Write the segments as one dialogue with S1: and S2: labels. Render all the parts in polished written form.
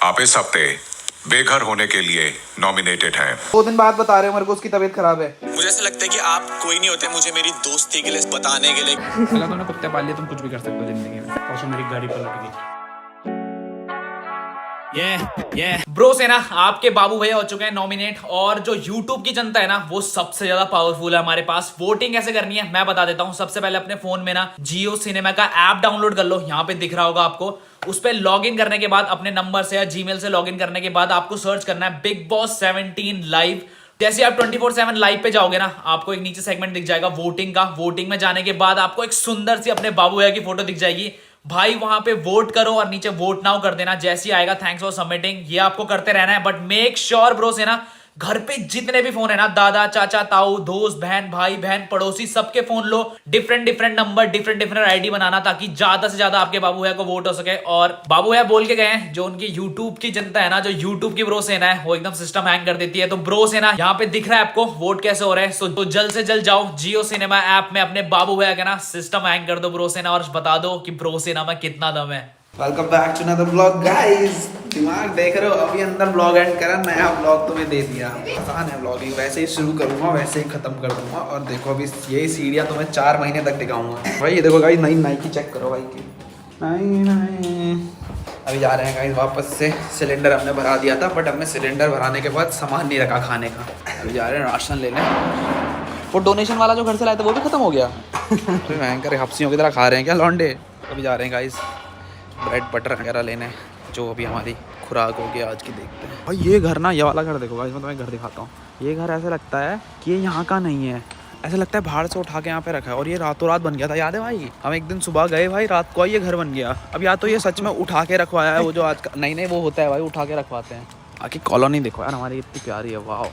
S1: आप इस हफ्ते बेघर होने के लिए नॉमिनेटेड हैं।
S2: 2 दिन बाद बता रहे हो मेरे को उसकी तबीयत खराब है।
S3: मुझे ऐसा लगता है कि आप कोई नहीं होते मुझे मेरी दोस्ती के लिए बताने के लिए।
S4: अगर तुमने कुत्ते पाल लिए तुम कुछ भी कर सकते हो जिंदगी में। परसों मेरी गाड़ी पलट गई।
S5: ब्रो से ना आपके बाबू भैया हो चुके हैं नॉमिनेट, और जो YouTube की जनता है ना वो सबसे ज्यादा पावरफुल है हमारे पास। वोटिंग कैसे करनी है मैं बता देता हूँ। सबसे पहले अपने फोन में ना जियो सिनेमा का ऐप डाउनलोड कर लो, यहाँ पे दिख रहा होगा आपको। उस पर लॉग इन करने के बाद अपने नंबर से या जीमेल से लॉग इन करने के बाद आपको सर्च करना है बिग बॉस 17 लाइव। जैसे आप 24/7 लाइव पे जाओगे ना, आपको एक नीचे सेगमेंट दिख जाएगा वोटिंग का। वोटिंग में जाने के बाद आपको एक सुंदर सी अपने बाबू भैया की फोटो दिख जाएगी। भाई वहां पे वोट करो और नीचे वोट नाउ कर देना। जैसे ही आएगा थैंक्स फॉर सबमिटिंग, ये आपको करते रहना है। बट मेक श्योर ब्रो से ना घर पे जितने भी फोन है ना, दादा चाचा ताऊ दोस्त बहन भाई बहन पड़ोसी, सबके फोन लो। Different different number different different ID बनाना, ताकि ज्यादा से ज्यादा आपके बाबू भैया को वोट हो सके। और बाबू भैया बोल के गए हैं जो उनकी यूट्यूब की जनता है ना, जो यूट्यूब की ब्रो सेना है वो एकदम सिस्टम हैंग कर देती है। तो ब्रो सेना यहाँ पे दिख रहा है आपको वोट कैसे हो रहे हैं। तो जल्द से जल्द जाओ जियो सिनेमा ऐप में अपने बाबू भैया का ना सिस्टम हैंग कर दो ब्रो सेना, और बता दो कि ब्रो सेना में कितना दम है।
S2: Welcome back to another blog guys. दिमाग देख रहे हो, अभी अंदर ब्लॉग एंड करा, नया ब्लॉग तुम्हें दे दिया। आसान है ब्लॉगिंग, वैसे ही शुरू करूंगा वैसे ही खत्म कर दूंगा। और देखो अभी यही सीढ़ियाँ तुम्हें 4 महीने तक दिखाऊंगा भाई। ये देखो गाइस, नई नाइकी चेक करो भाई की नई। अभी जा रहे हैं गाइस वापस से। सिलेंडर हमने भरा दिया था, बट हमने सिलेंडर भराने के बाद सामान नहीं रखा खाने का। अभी जा रहे हैं राशन लेने। वो डोनेशन वाला जो घर से लाए थे वो भी खत्म हो गया। भयंकर हफ्सियों की तरह खा रहे हैं क्या लौंडे। अभी जा रहे हैं गाइस ब्रेड बटर वगैरह लेने, जो अभी हमारी खुराक होगी आज की। देखते हैं भाई ये घर ना, ये वाला घर देखो गाइस, मैं तुम्हें घर दिखाता हूँ। ये घर ऐसा लगता है कि ये यहाँ का नहीं है, ऐसा लगता है बाहर से उठा के यहाँ पे रखा है। और ये रातों रात बन गया था, याद है भाई। हम एक दिन सुबह गए भाई, रात को ये घर बन गया। अब या तो ये सच में उठा के रखवाया है, वो जो आज का नहीं वो होता है भाई, उठा के रखवाते हैं। बाकी कॉलोनी देखो यार हमारी कितनी प्यारी है, वाह।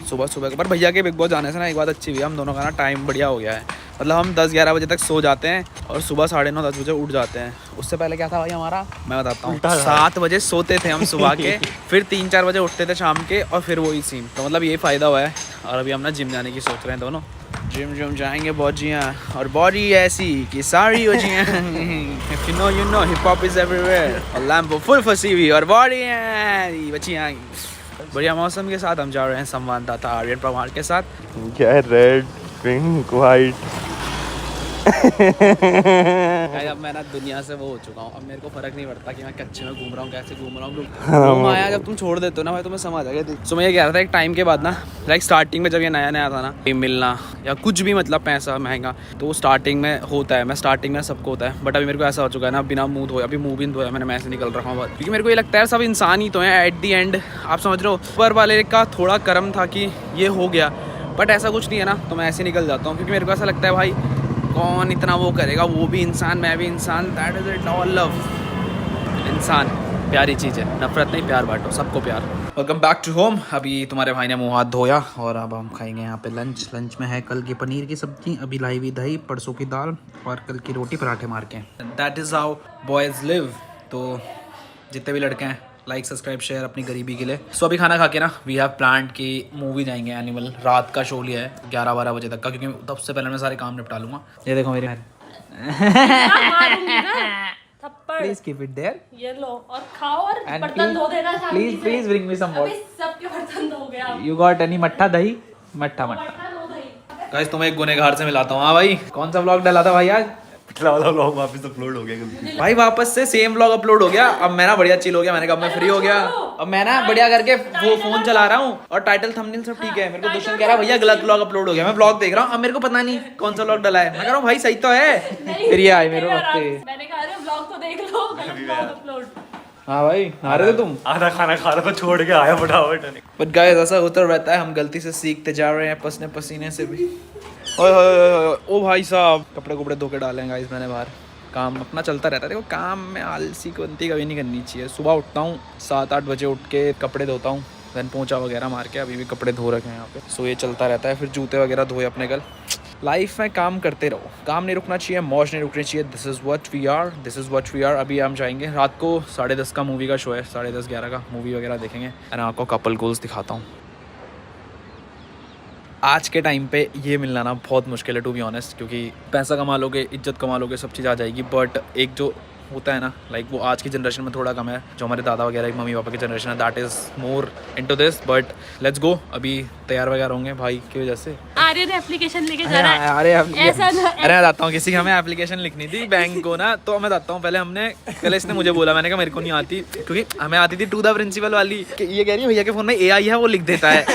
S2: सुबह सुबह पर भैया के बिग बॉस जाने से ना एक बात अच्छी हुई है, हम दोनों का ना टाइम बढ़िया हो गया है। मतलब हम 10-11 बजे तक सो जाते हैं और सुबह 9:30-10 बजे उठ जाते हैं। उससे पहले क्या था भाई हमारा, मैं बताता हूँ। 7 बजे सोते थे हम सुबह के, फिर 3-4 बजे उठते थे शाम के, और फिर वही सीन। तो मतलब ये फ़ायदा हुआ है। और अभी हम ना जिम जाने की सोच रहे हैं दोनों। जिम जाएंगे बॉजियाँ, और बॉडी ऐसी कि सारी हो जियाँ। You know hip hop is everywhere, और लैम्बो फुल फंसी हुई और बॉडी बचियाँ। बढ़िया मौसम के साथ हम जा रहे हैं संवाददाता आर्यन परमार के साथ।
S6: क्या है, रेड पिंक वाइट।
S5: अब मैं ना दुनिया से वो हो चुका हूँ, अब मेरे को फर्क नहीं पड़ता कि मैं कच्चे में घूम रहा हूँ कैसे घूम रहा हूँ। माया जब तुम छोड़ देते हो ना भाई, तुम्हें समझ आ गया। सो मैं ये कह रहा था एक टाइम के बाद ना, लाइक स्टार्टिंग में जब ये नया नया था ना, मिलना या कुछ भी मतलब पैसा महंगा, तो स्टार्टिंग में होता है। मैं स्टार्टिंग में सबको होता है, बट अभी मेरे को ऐसा हो चुका है ना, बिना मुँह धोया, अभी मुँह भी धोया मैंने, मैं ऐसे निकल रहा हूँ। क्योंकि मेरे को ये लगता है सब इंसान ही तो है एट दी एंड। आप समझ रहे हो, ऊपर वाले का थोड़ा कर्म था कि ये हो गया, बट ऐसा कुछ नहीं है ना, तो मैं ऐसे निकल जाता हूँ। क्योंकि मेरे को ऐसा लगता है भाई कौन इतना वो करेगा, वो भी इंसान मैं भी इंसान, that is it all love. इंसान प्यारी चीज़ है, नफरत नहीं, प्यार बांटो, सबको प्यार। Welcome back to home. अभी तुम्हारे भाई ने मुँह हाथ धोया और अब हम खाएंगे यहाँ पे लंच में है कल की पनीर की सब्जी, अभी लाई हुई दही, परसों की दाल, और कल की रोटी पराठे मार के। That is how boys live. तो जितने भी लड़के हैं, लाइक सब्सक्राइब शेयर अपनी गरीबी के लिए। सो अभी खाना खा के ना वी हैव प्लान्ड की मूवी जाएंगे एनिमल। रात का शो लिया है 11-12 बजे तक का, क्योंकि तब से पहले मैं सारे काम निपटा लूंगा। ये देखो मेरी प्लीज कीप इट देयर,
S7: ये लो और खाओ और बर्तन धो देना।
S5: Please bring me some water.
S7: सबके बर्तन धोगे आप।
S5: यू गॉट एनी मट्ठा दही? मट्ठा गाइस तुम्हें एक गुनहगार से मिलाता हूँ। हाँ भाई, कौन सा व्लॉग डाला था भाई आज?
S6: पिछला वाला व्लॉग वापस अपलोड हो गया
S5: भाई, वापस से सेम व्लॉग अपलोड हो गया। अब मैं ना बढ़िया चिल हो गया, मैंने कहा मैं फ्री हो गया, अब मैं ना बढ़िया करके वो फोन चला रहा हूँ, और टाइटल थंबनेल सब ठीक है। मेरे को दुष्यंत कह रहा है भैया गलत व्लॉग अपलोड हो गया। मैं व्लॉग देख रहा हूँ, अब मेरे को पता नहीं कौन सा व्लॉग डाला है। मैं कह रहा हूँ भाई सही तो है, फिर ये आए मेरे वक्त।
S7: मैंने कहा अरे व्लॉग तो देख लो, गलत व्लॉग अपलोड।
S5: हाँ भाई, आ रहे थे तुम?
S6: आधा खाना खा रहा था, छोड़ के आया फटाफट।
S5: बट गाइस ऐसा होता रहता है, हम गलती से सीखते जा रहे हैं, पसीने पसीने से भी। ओ भाई साहब, कपड़े कुपड़े धो के डाले हैं गाइस मैंने बाहर। काम अपना चलता रहता है। देखो काम में आलसी गलती कभी नहीं करनी चाहिए। सुबह उठता हूँ 7-8 बजे, उठ के कपड़े धोता हूँ, देन पोंछा वगैरह मार के, अभी भी कपड़े धो रखे हैं यहाँ पे। सो ये चलता रहता है, फिर जूते वगैरह धोए अपने कल। लाइफ में काम करते रहो, काम नहीं रुकना चाहिए, मौज नहीं रुकनी चाहिए। This is what we are, this is what we are. अभी हम जाएंगे, रात को 10:30 का मूवी का शो है, 10:30-11 का मूवी वगैरह देखेंगे। एंड आपको कपल गोल्स दिखाता हूँ। आज के टाइम पे ये मिलना ना बहुत मुश्किल है टू बी ऑनेस्ट, क्योंकि पैसा कमा लोगे, इज्जत कमा लोगे, सब चीज़ आ जाएगी, बट एक जो होता है ना लाइक वो आज की जनरेशन में थोड़ा कम है, जो हमारे दादा वगैरह मम्मी पापा की जनरेशन है that is more into this. But let's go, अभी तैयार वगैरह होंगे भाई की वजह से।
S7: आर्यन एप्लीकेशन लेके जा रहा है।
S5: अरे
S7: ऐसा ना
S5: मैं बताता हूँ, किसी की हमें एप्लीकेशन लिखनी थी बैंक को ना, तो मैं बताता हूँ पहले इसने मुझे बोला, मैंने कहा मेरे को नहीं आती, क्योंकि हमें आती थी टू द प्रिंसिपल वाली कि ये कह रही है भैया के फोन में AI है वो लिख देता है।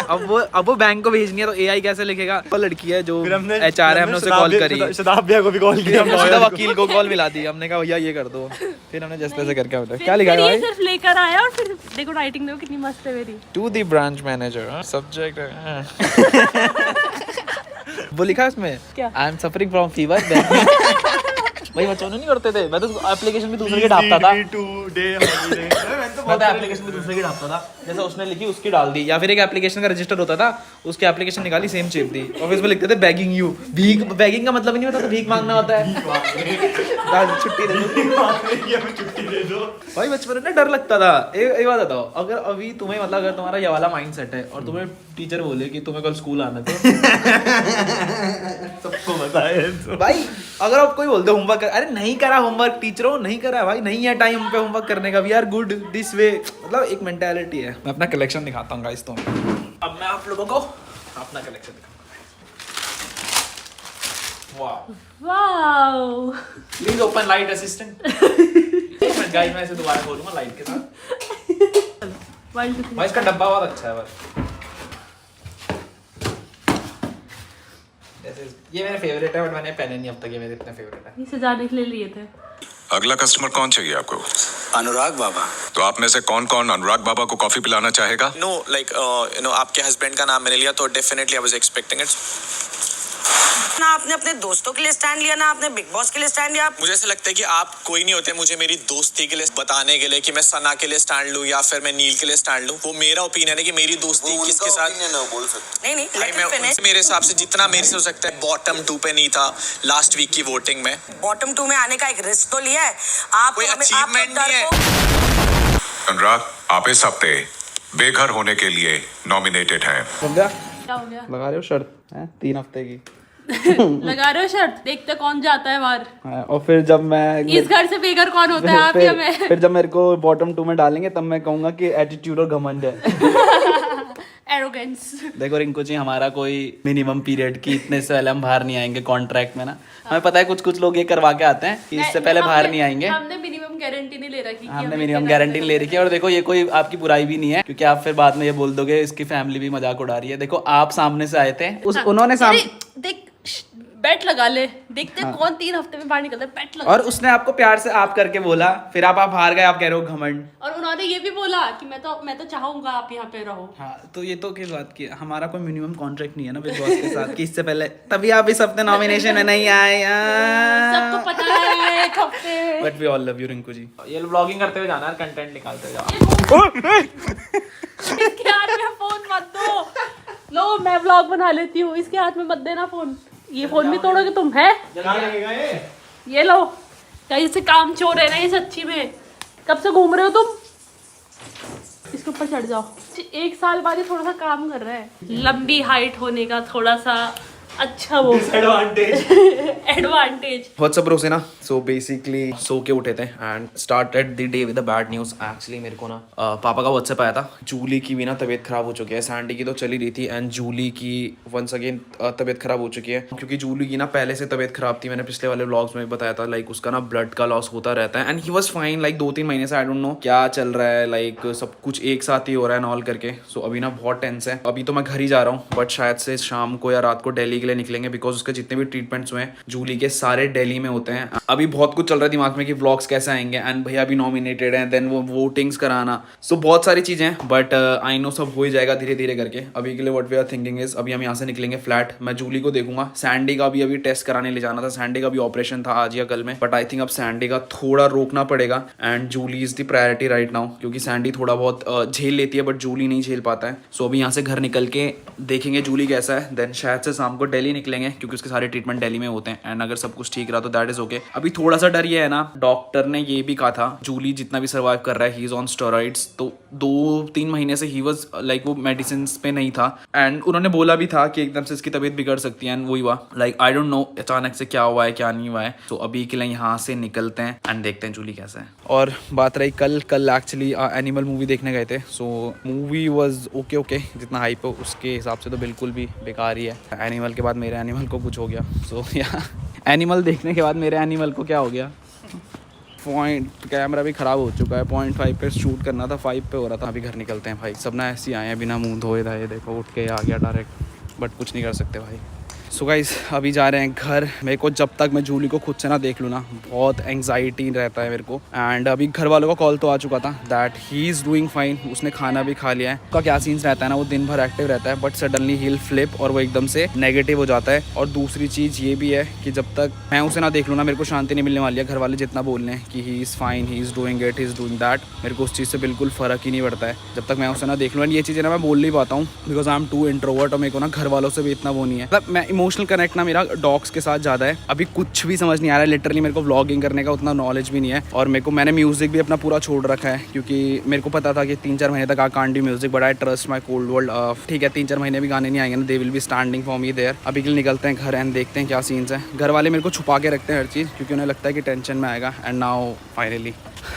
S5: अब वो बैंक को भेजनी है तो AI कैसे लिखेगा। वो लड़की है जो HR है, हमने उसे कॉल करी,
S6: शदाब भैया को भी कॉल किया,
S5: हमने सीधा वकील को कॉल मिला दी, हमने कहा भैया ये कर दो, फिर हमने जैसे तैसे करके बताया। क्या लिखा है
S7: ये
S5: भाई?
S7: सिर्फ लेकर आया और फिर देखो राइटिंग देखो कितनी मस्त है मेरी।
S5: To the branch manager subject वो लिखा है उसमें,
S7: क्या?
S5: I am suffering from fever. भाई बच्चों नहीं करते थे, मैं तो एप्लीकेशन भी दूसरे की डालता था, मैं तो एप्लीकेशन भी दूसरे की डालता था, जैसे उसने लिखी उसकी डाल दी, या फिर एक एप्लीकेशन का रजिस्टर होता था उसकी एप्लीकेशन निकाली सेम चिप दी, और फिर उसमें लिखते थे बैगिंग यू। भीख, बैगिंग का मतलब ही नहीं होता था, भीख मांगना होता है। छुट्टी दे दो भाई, बचपन में ना डर लगता था। एक बात बताओ, अगर अभी तुम्हें मतलब अगर तुम्हारा ये वाला माइंड सेट है और तुम्हें टीचर बोले कि तुम्हें कल स्कूल आना तो
S6: सबको बताया
S5: भाई, अगर आप कोई बोलते होमवर्क, अरे नहीं करा होमवर्क, टीचरों नहीं करा भाई, नहीं है टाइम पे होमवर्क करने का, we are good this way, मतलब एक मेंटालिटी है। मैं अपना कलेक्शन दिखाता हूँ गाइस, तो अब मैं आप लोगों को अपना कलेक्शन दिखाऊंगा। Wow
S7: wow,
S5: please open light assistant. Guys मैं इसे दोबारा खोलूंगा लाइट के साथ। भाई इसका डब्बा बहुत अच्छा है भाई, ये मेरे फेवरेट है, बट मैंने पहने नहीं अब तक, ये मेरे इतने फेवरेट है।
S7: ये सजाने के लिए लिए थे।
S1: अगला कस्टमर कौन चाहिए आपको?
S3: अनुराग बाबा।
S1: तो आप में से कौन कौन अनुराग बाबा को कॉफी पिलाना चाहेगा?
S3: नो लाइक यू नो आपके हस्बैंड का नाम मैंने लिया तो definitely I was expecting it.
S8: ना आपने अपने दोस्तों के लिए स्टैंड लिया, ना आपने बिग बॉस के लिए स्टैंड लिया।
S3: मुझे ऐसा लगता है कि आप कोई नहीं होते मुझे मेरी दोस्ती के लिए बताने के लिए कि मैं सना के लिए स्टैंड लूं या फिर मैं नील के लिए स्टैंड लूं। वो मेरा ओपिनियन है कि मेरी दोस्ती किसके साथ बोल सकते।
S8: नहीं
S3: भाई मैं मेरे हिसाब से जितना मेरे से हो सकता है बॉटम 2 पे नहीं था लास्ट वीक की वोटिंग में।
S8: बॉटम 2 में आने का एक रिस्क तो लिया है आप,
S3: कोई
S8: आप
S3: अचीवमेंट नहीं है।
S1: अनुराग, आप इस हफ्ते बेघर होने के लिए नॉमिनेटेड हैं।
S5: हो गया?
S7: क्या हो गया?
S5: लगा रहे हो शर्त है 3 हफ्ते की?
S7: लगा रहे हो शर्त, देखते कौन जाता है बाहर।
S5: हाँ, और फिर जब मैं
S7: इस घर से बेघर कौन होता है, आप या मैं?
S5: फिर जब मेरे को बॉटम 2 में डालेंगे तब मैं कहूंगा कि एटीट्यूड और घमंड है।
S7: एरोगेंस।
S5: देखो रिंकू जी, हमारा कोई मिनिमम पीरियड की इतने से पहले हम बाहर नहीं आएंगे कॉन्ट्रैक्ट में ना। हमें पता है कुछ लोग ये करवा के आते हैं कि इससे पहले बाहर नहीं आएंगे।
S7: हमने मिनिमम गारंटी नहीं ले रखी।
S5: हमने मिनिमम गारंटी ले रखी है, और देखो ये कोई आपकी बुराई भी नहीं है, क्योंकि आप फिर बाद में ये बोल दोगे इसकी फैमिली भी मजाक उड़ा रही है। देखो आप सामने से आए थे, उन्होंने
S7: देख बैट लगा ले, देखते कौन 3 हफ्ते में बाहर निकलता है, बैट लगा।
S5: और उसने आपको प्यार से आप करके बोला, फिर आप हार गए, आप कह रहे हो घमंड।
S7: और उन्होंने ये भी बोला कि मैं तो चाहूंगा आप यहाँ पे रहो।
S5: हाँ, तो ये तो किस बात की, हमारा कोई मिनिमम कॉन्ट्रैक्ट नहीं है ना बिग बॉस के साथ कि इससे पहले, तभी आप इस हफ्ते नॉमिनेशन में नहीं आए।
S7: सबको पता है एक हफ्ते।
S5: But we all love you Rinku ji. ये ब्लॉगिंग करते हुए जाना, कंटेंट निकालते जाओ।
S7: इसके हाथ में फोन मत दो। लो मैं ब्लॉग बना लेती हूँ, इसके हाथ में मत देना फोन। ये फोन भी तोड़ोगे तुम, है? ये लो, क्या इससे काम चोर है ना ये सच्ची में। कब से घूम रहे हो तुम? इसके ऊपर चढ़ जाओ। 1 साल बाद ये थोड़ा सा काम कर रहा है। लंबी हाइट होने का थोड़ा सा अच्छा वो एडवांटेज।
S5: व्हाट्सअप ब्रो से ना, सो बेसिकली सो के उठे थे and started the day with the bad news. Actually मेरे को ना पापा का व्हाट्सएप आया था, जूली की भी ना तबीयत खराब हो चुकी है। सैंडी की तो चली रही थी एंड जूली की वंस अगेन तबीयत खराब हो चुकी है, क्योंकि जूली की ना पहले से तबीयत खराब थी। मैंने पिछले वाले व्लॉग्स में भी बताया था, लाइक उसका ना ब्लड का लॉस होता रहता है and he was fine like 2-3 महीने से। आई डोंट नो क्या चल रहा है, लाइक सब कुछ एक साथ ही हो रहा है नॉल करके। सो अभी ना बहुत टेंस है। अभी तो मैं घर ही जा रहा हूँ, बट शायद से शाम को या रात को दिल्ली के लिए निकलेंगे, बिकॉज जितने भी ट्रीटमेंट्स हुए हैं जूली के सारे दिल्ली में होते हैं। अभी बहुत कुछ चल रहा है दिमाग में कि व्लॉग्स कैसे आएंगे एंड भैया भी नॉमिनेटेड हैं, देन वो वोटिंग्स कराना, सो बहुत सारी चीजें हैं। बट आई नो सब हो ही जाएगा धीरे धीरे करके। अभी के लिए what we are thinking is, अभी हम यहाँ से निकलेंगे फ्लैट, मैं जूली को देखूंगा। सैंडी का भी अभी टेस्ट कराने ले जाना था, सैंडी का भी ऑपरेशन था आज या कल में, बट आई थिंक अब सैंडी का थोड़ा रोकना पड़ेगा and Julie is the priority right now, क्योंकि सैंडी थोड़ा बहुत झेल लेती है बट जूली नहीं झेल पाता है। सो अभी यहाँ से घर निकल के देखेंगे जूली कैसा है, देन शायद से शाम को दिल्ली निकलेंगे क्योंकि उसके सारे ट्रीटमेंट दिल्ली में होते हैं एंड अगर सब कुछ ठीक रहा तो दैट इज ओके। अभी थोड़ा सा डर ये है ना, डॉक्टर ने ये भी कहा था जूली जितना भी सर्वाइव कर रहा है ही इज ऑन स्टेरॉइड्स, तो 2-3 महीने से ही वाज लाइक वो मेडिसिन पे नहीं था एंड उन्होंने बोला भी था कि एकदम से इसकी तबीयत बिगड़ सकती है एंड वही हुआ। लाइक आई डोंट नो अचानक से क्या हुआ है क्या नहीं हुआ है। तो अभी के लिए यहाँ से निकलते हैं एंड देखते हैं जूली कैसा है। और बात रही कल एक्चुअली एनिमल मूवी देखने गए थे। सो मूवी वाज ओके जितना हाइप हो उसके हिसाब से तो बिल्कुल भी बेकार ही है। एनिमल के बाद मेरे एनिमल को कुछ हो गया। सो या एनिमल देखने के बाद मेरे एनिमल को क्या हो गया, पॉइंट कैमरा भी ख़राब हो चुका है। 0.5 पे शूट करना था, 5 पे हो रहा था। अभी घर निकलते हैं भाई, सब ना ऐसे आए हैं बिना मुंह धोए धाए, देखो उठ के आ गया डायरेक्ट, बट कुछ नहीं कर सकते भाई। सो गाइस अभी जा रहे हैं घर। मेरे को जब तक मैं जूली को खुद से ना देख लूँ ना बहुत एंग्जाइटी रहता है मेरे को। एंड अभी घर वालों का कॉल तो आ चुका था that he is doing fine, उसने खाना भी खा लिया है। उसका क्या सीन्स रहता है ना, वो दिन भर एक्टिव रहता है but suddenly he will flip और वो एकदम से नेगेटिव हो जाता है। और दूसरी चीज़ ये भी है कि जब तक मैं उसे ना देख लूँ ना मेरे को शांति नहीं मिलने वाली है। घर वाले जितना बोल रहे हैं कि he is fine, he is doing it, he is doing that, मेरे को उस चीज़ से बिल्कुल फ़र्क ही नहीं पड़ता है जब तक मैं उसे ना देख लूँ। एंड ये चीज़ें ना मैं बोल नहीं पाता हूँ because I am too introvert और मेरे को ना घर वालों से भी इतना वो नहीं है। मतलब मैं इमोशनल कनेक्ट ना मेरा डॉग्स के साथ ज़्यादा है। अभी कुछ भी समझ नहीं आ रहा है लिटरली, मेरे को व्लॉगिंग करने का उतना नॉलेज भी नहीं है। और मैंने म्यूज़िक भी अपना पूरा छोड़ रखा है क्योंकि मेरे को पता था कि 3-4 महीने तक I can't do music but I trust my cold world. ठीक है 3-4 महीने भी गाने नहीं आएंगे ना, they will be standing for me there. अभी के लिए निकलते हैं घर एंड देखते हैं क्या सीन्स हैं। घर वाले मेरे को छुपा के रखते हैं हर चीज़ क्योंकि उन्हें लगता है कि टेंशन में आएगा। एंड नाउ फाइनली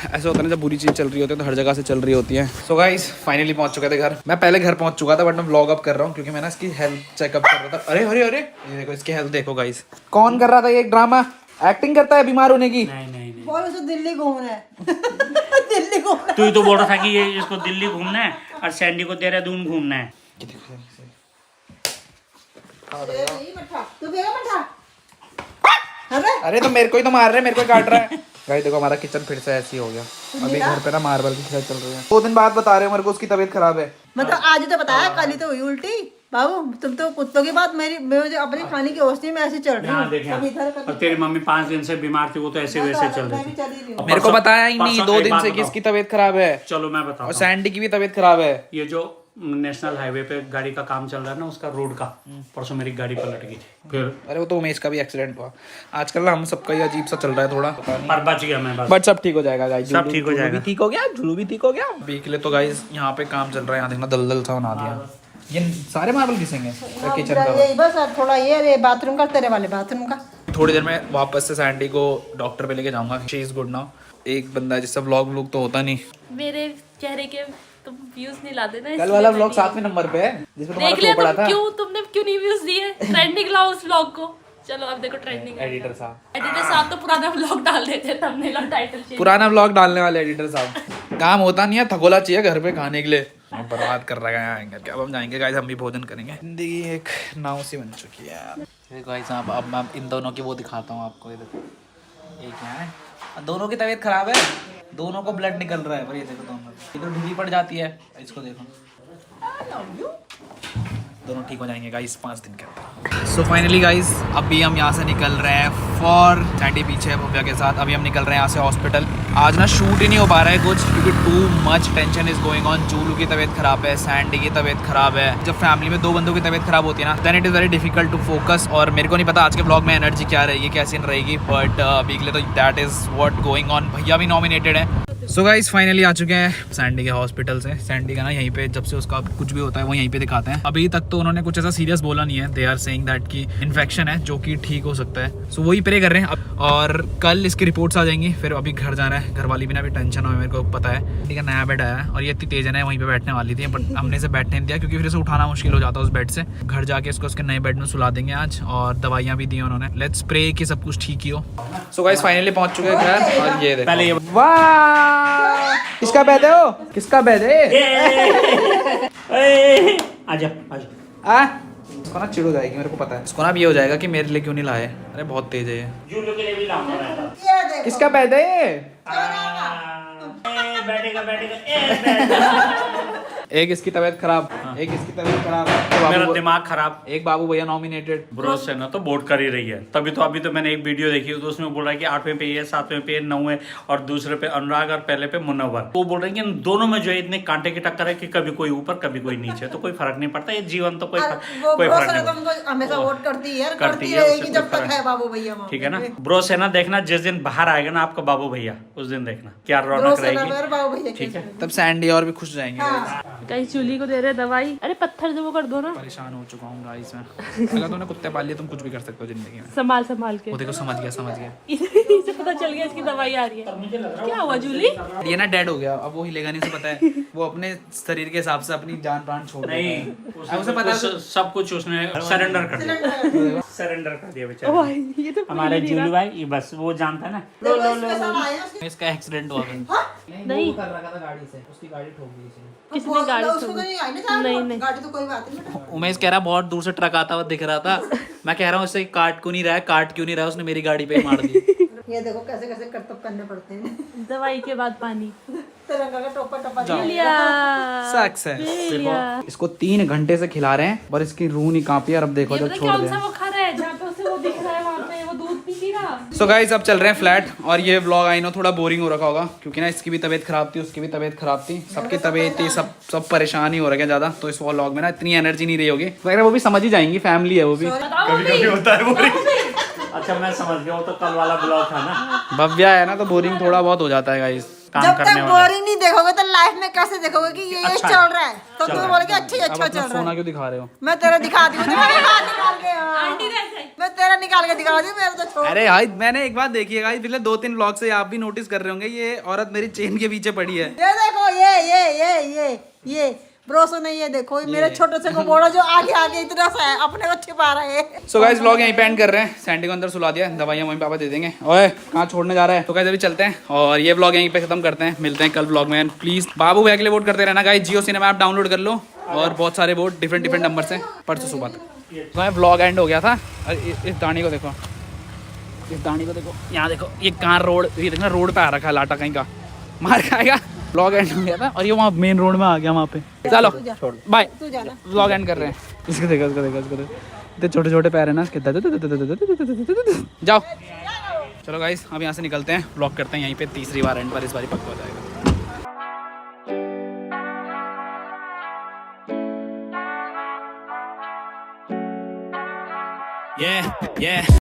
S5: ऐसा होता है ना जब बुरी चीज़ चल रही होती है तो हर जगह से चल रही होती है। सो गाइस फाइनली पहुंच चुके थे घर। मैं पहले घर पहुंच चुका था बट मैं व्लॉग अप कर रहा हूँ क्योंकि मैं ना इसकी हेल्थ चेकअप कर रहा था। अरे अरे अरे ये देखो इसकी हेल्थ देखो गाइस। कौन कर रहा था ये ड्रामा, एक्टिंग करता है बीमार होने की?
S9: नहीं
S8: बोल उसे दिल्ली घूमना है दिल्ली घूमना।
S9: तू ही तो बोल रहा था कि ये इसको दिल्ली घूमना है और सैंडी को देहरादून घूमना है।
S2: अरे तो मेरे को ही तो मार रहे हैं, मेरे को काट रहा है। गाइस देखो हमारा किचन फिर से ऐसे ही हो गया। अभी घर पे ना मार्बल की खेल चल रही है। 2 दिन बाद बता रहे हो मेरे को उसकी तबीयत खराब है।
S8: मतलब आज तो बताया, कल ही तो हुई उल्टी। बाबू तुम तो कुत्तों की बात मेरी अपनी खाने की औसती में ऐसे चल रही हूँ।
S9: और तेरी मम्मी 5 दिन से बीमार थी, वो तो ऐसे वैसे चल रही थी।
S2: मेरे को बताया ही नहीं 2 दिन से कि इसकी तबीयत खराब है।
S9: चलो मैं बताऊँ,
S2: और सैंडी की भी तबीयत खराब है।
S9: ये जो नेशनल हाईवे पे गाड़ी का काम चल रहा है ना उसका रोड का, परसों मेरी गाड़ी पलट गई थी। फिर
S2: अरे वो तो उमेश का भी एक्सीडेंट हुआ। आजकल ना हम सबका ही अजीब सा चल रहा है थोड़ा,
S9: पर बच गया मैं बस।
S2: बट सब ठीक हो जाएगा गाइस।
S9: सब ठीक हो जाएगा।
S2: भी ठीक हो गया, जुलू भी ठीक हो गया। अभी के लिए तो गाइस यहाँ पे काम चल रहा है। यहाँ देखना दलदल सा बना दिया। ये सारे मार्बल घिसेंगे किचन का।
S8: यही बस थोड़ा ये बाथरूम का, तेरे वाले बाथरूम का।
S2: थोड़ी देर में वापस से सैंडी को डॉक्टर पे लेके जाऊंगा। She is good now. एक बंदा है जिससे व्लॉग तो होता नहीं।
S7: मेरे चेहरे के तुम व्यूज नहीं लाते ना।
S2: कल वाला व्लॉग 7वें नंबर पे है जिसमें तुम्हारा
S7: देख लिया
S2: पड़ा था।
S7: तुमने क्यों नहीं व्यूज दिए? ट्रेंडिंग लाओ उस व्लॉग को। चलो अब देखो ट्रेंडिंग।
S2: एडिटर
S7: साहब तो पुराना व्लॉग डाल देते, थंबनेल और टाइटल चेंज।
S2: पुराना व्लॉग डालने वाले एडिटर साहब। काम होता नहीं है, थकोला चाहिए घर पे खाने के लिए। बर्बाद कर रहा है आएंगे। अब हम जाएंगे गाइस, हम भी भोजन करेंगे। जिंदगी एक नाव सी बन चुकी है गाइस। अब मैं इन दोनों की वो दिखाता हूँ आपको। ये देखो ये क्या है, दोनों की तबीयत खराब है, दोनों को ब्लड निकल रहा है। पर ये देखो दोनों ये तो ढीली पड़ जाती है। इसको देखो, दोनों ठीक हो जाएंगे गाइस 5 दिन के अंदर। सो फाइनली गाइस अभी हम यहाँ से निकल रहे हैं फॉर सैंडी पीछे भव्या के साथ। अभी हम निकल रहे हैं यहाँ से हॉस्पिटल। आज ना शूट ही नहीं हो पा रहा है कुछ क्योंकि too much tension is going on. Zulu की तबीयत खराब है, सैंडी की तबीयत खराब है। जब फैमिली में 2 बंदों की तबीयत खराब होती है ना then it is very difficult to focus. और मेरे को नहीं पता आज के ब्लॉग में एनर्जी क्या रहेगी, कैसी रहेगी, बट अभी के लिए तो that is what going on. भैया भी नॉमिनेटेड है। सो गाइस फाइनली आ चुके हैं सैंडी के हॉस्पिटल से। सैंडी का ना यहीं पे जब से उसका कुछ भी होता है वो यहीं पे दिखाते हैं। अभी तक तो उन्होंने कुछ ऐसा सीरियस बोला नहीं है। दे आर सेइंग दैट कि इन्फेक्शन है जो कि ठीक हो सकता है। सो वही प्रे कर रहे हैं अब। और कल इसकी रिपोर्ट्स आ जाएंगी। फिर अभी घर जाना है। घर वाली भी ना अभी टेंशन हो, मेरे को पता है। ठीक है नया बेड आया है और ये इतनी तेज है वहीं पे बैठने वाली थी बट हमने इसे बैठने नहीं दिया क्योंकि फिर इसे उठाना मुश्किल हो जाता है उस बेड से। घर जाके इसको उसके नए बेड में सुला देंगे आज। और दवाइयाँ भी दी उन्होंने। लेट्स प्रे कि सब कुछ ठीक ही हो। सो गाइस फाइनली पहुंच चुके हैं घर। और ये
S9: पहले
S2: वाह किसका बेड है वो? किसका बेड है?
S9: आजा
S2: इसको ना चिड़ हो जाएगी मेरे को पता है। इसको ना भी ये हो जाएगा कि मेरे लिए क्यों नहीं लाए। अरे बहुत तेज है ये।
S9: जूलू के लिए भी लाऊंगा मैं।
S2: किसका बेड है ये?
S9: बैठेगा
S5: एक इसकी तबीयत खराब, एक इसकी तबीयत खराब,
S9: मेरा दिमाग खराब।
S5: एक बाबू भैया नॉमिनेटेड।
S9: ब्रोस है ना तो वोट कर ही रही है। तभी तो अभी तो मैंने एक वीडियो देखी तो उसमें बोल रहा है कि 8वें पे ये, 7वें पे 9वें और दूसरे पे अनुराग और पहले पे मुनव्वर। वो बोल रहे हैं कि इन दोनों में जो है इतने कांटे की टक्कर है कि कभी कोई ऊपर कभी कोई नीचे, तो कोई फर्क नहीं पड़ता। ये जीवन तो कोई फर्क नहीं पड़ता।
S8: हमेशा वोट करती है,
S9: करती है,
S8: रहेगी
S9: उससे
S8: जब
S9: कोई
S8: तक
S9: फर्क
S8: है बाबू भैया वहाँ
S9: ठीक है ना।
S8: पे।
S9: ब्रोस है ना, देखना जिस दिन बाहर आएगा ना आपका बाबू भैया, उस दिन देखना क्या रौनक
S8: बाबू
S9: रहेगी।
S8: भैया
S9: ठीक है,
S5: तब सैंडी और भी खुश जाएंगे।
S7: कहीं चूली को दे रहे दवाई, अरे पत्थर से वो कर दो ना।
S5: परेशान हो चुका हूँ गाइस मैं। अगर तुमने कुत्ते पाल लिए तुम कुछ भी कर सकते हो जिंदगी में।
S7: संभाल संभाल के।
S5: वो देखो समझ गया
S7: इसे पता चल गया इसकी दवाई आ रही है। क्या हुआ जूली?
S5: ये ना डेड हो गया, अब वो हिलेगा नहीं, उसे पता है। वो अपने शरीर के हिसाब से अपनी जान प्राण छोड़ देता है।
S9: नहीं
S5: उसे पता है
S9: सब कुछ उसने सरेंडर कर दिया। सरेंडर कर दिया बेचारा।
S7: ये तो
S9: हमारे जूलू भाई ये बस वो जानता है ना।
S5: इसका एक्सीडेंट हुआ था।
S7: नहीं
S5: कर रखा था गाड़ी से, उसकी गाड़ी ठोक दी इसने।
S7: किसने गाड़ी
S8: उसको नहीं आई ना,
S7: नहीं
S8: गाड़ी तो कोई बात नहीं।
S5: उमेश कह रहा बहुत दूर से ट्रक आता हुआ दिख रहा था। मैं कह रहा हूँ इससे काट क्यों नहीं रहा है, काट क्यों नहीं रहा है, उसने मेरी गाड़ी पे ही मार दी।
S8: ये देखो कैसे कैसे कर्तव्य करने पड़ते हैं।
S7: दवाई के बाद पानी।
S8: तिरंगा का टोपा टपा
S5: सक्सेस। इसको 3 घंटे से खिला रहे हैं पर इसकी रूह नहीं कांपी। और अब देखो जब छोड़
S7: कौन
S5: दिया।
S7: सा वो खा रहा है जहाँ पे उसे वो दिख रहा है, वहाँ पे वो दूध नहीं पी रहा।
S5: सो गाइस अब चल रहे हैं फ्लैट। और ये व्लॉग आई नो थोड़ा बोरिंग हो रखा होगा क्योंकि ना इसकी भी तबीयत खराब थी, उसकी भी तबीयत खराब थी, सबकी तबीयत थी, सब परेशान ही हो रखे ज्यादा। तो इस व्लॉग में ना इतनी एनर्जी नहीं रही होगी वगैरह। वो भी समझ ही जाएंगी, फैमिली है वो भी।
S9: कभी कभी होता है बोरिंग। अच्छा मैं समझ गया, वो तो कल वाला ब्लॉग था ना।
S5: भव्या है ना तो बोरिंग थोड़ा बहुत हो जाता है गाइस। काम
S8: जब तक
S5: करने वाला
S8: बोरिंग नहीं देखोगे तो लाइफ में कैसे देखोगे कि ये
S9: अच्छा
S8: चल रहा है, तो तुम बोलोगे अच्छा ही
S5: अब
S8: अच्छा
S5: अपना
S8: चल रहा
S5: सोना
S8: है।
S5: क्यों दिखा रहे हो?
S8: मैं तेरा दिखा दी, मैं तेरा निकाल के दिखा दी, मेरा तो छोड़।
S5: अरे भाई मैंने एक बात देखी है गाइस, पिछले 2-3 व्लॉग से आप भी नोटिस कर रहे होंगे, ये औरत मेरी चेन के पीछे पड़ी है।
S8: ये देखो ये ब्रोसो नहीं, ये देखो ये मेरे छोटे से को बोला जो आगे आगे इतना सा है, अपने को छिपा रहा है।
S5: सो गाइस व्लॉग यहीं पे एंड कर रहे हैं। सैंडी को अंदर सुला दिया, दवाइयां मम्मी पापा दे देंगे। ओए कहाँ छोड़ने जा रहा है? तो गाइस अभी चलते हैं और ये व्लॉग यहीं पे खत्म करते हैं। मिलते हैं कल व्लॉग में। प्लीज बाबू भैया के लिए वोट करते रहना गाइस। जियो सिनेमा ऐप डाउनलोड कर लो और बहुत सारे वोट डिफरेंट नंबर से परसों सुबह तक। तो व्लॉग एंड हो गया था। और इस दानी को देखो, इस दानी को देखो, यहाँ देखो ये कहाँ रोड, ये देखना रोड पे आ रखा है लाटा कहीं का, मार खाएगा। व्लॉग एंड हो गया था और ये वहाँ मेन रोड में आ गया वहाँ पे। चलो बाय, व्लॉग एंड कर रहे हैं। इसको देखो, इसको देखो, इसको देखो, इतने छोटे छोटे पैर है ना इसके। जाओ चलो गाइस अब यहाँ से निकलते हैं, व्लॉग करते हैं यहीं पे तीसरी बार एंड पर, इस बार पक्का हो जाएगा। Yeah, yeah.